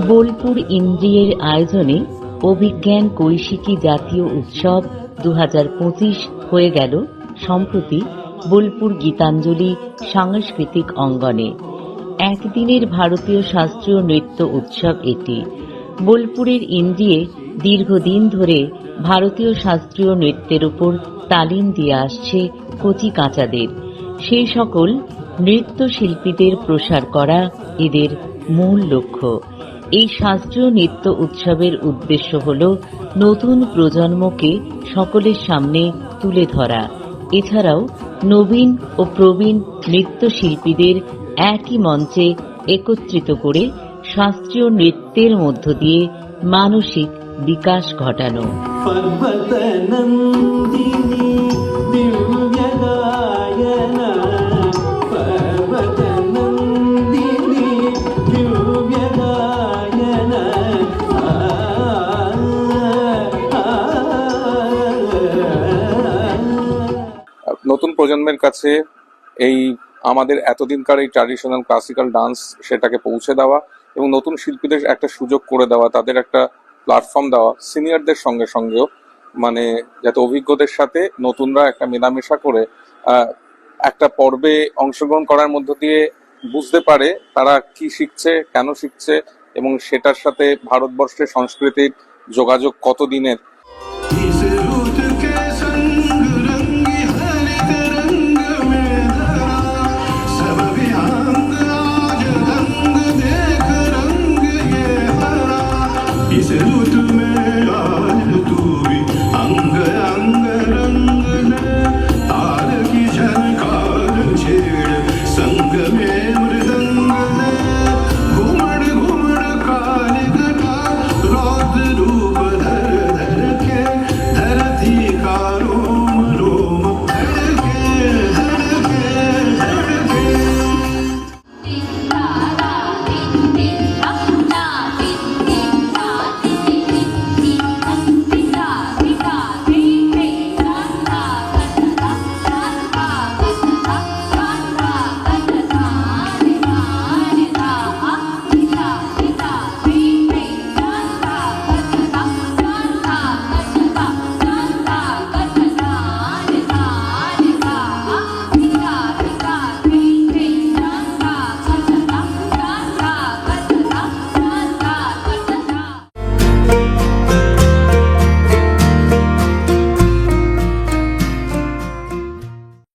বোলপুর ইন্দ্রিয়ের আয়োজনে অভিজ্ঞান কৈশিকী জাতীয় উৎসব 2025 হয়ে গেল সম্প্রতি বোলপুর গীতাঞ্জলি সাংস্কৃতিক অঙ্গনে। একদিনের ভারতীয় শাস্ত্রীয় নৃত্য উৎসব এটি। বোলপুরের ইন্দ্রিয়ে দীর্ঘদিন ধরে ভারতীয় শাস্ত্রীয় নৃত্যের উপর তালিম দিয়ে আসছে কচি কাঁচাদের। সেই সকল নৃত্যশিল্পীদের প্রসার করা এদের মূল লক্ষ্য। এই শাস্ত্রীয় নৃত্য উৎসবের উদ্দেশ্য হল নতুন প্রজন্মকে সকলের সামনে তুলে ধরা, এছাড়াও নবীন ও প্রবীণ নৃত্যশিল্পীদের একই মঞ্চে একত্রিত করে শাস্ত্রীয় নৃত্যের মধ্য দিয়ে মানসিক বিকাশ ঘটানো। নতুন প্রজন্মের কাছে এই আমাদের এতদিনকার এই ট্র্যাডিশনাল ক্লাসিক্যাল ডান্স সেটাকে পৌঁছে দেওয়া এবং নতুন শিল্পীদের একটা সুযোগ করে দেওয়া, তাদের একটা প্ল্যাটফর্ম দেওয়া, সিনিয়রদের সঙ্গে সঙ্গেও, মানে যাতে অভিজ্ঞদের সাথে নতুনরা একটা মেলামেশা করে একটা পর্বে অংশগ্রহণ করার মধ্য দিয়ে বুঝতে পারে তারা কি শিখছে, কেন শিখছে এবং সেটার সাথে ভারতবর্ষের সংস্কৃতির যোগাযোগ কত দিনের। इस रुत में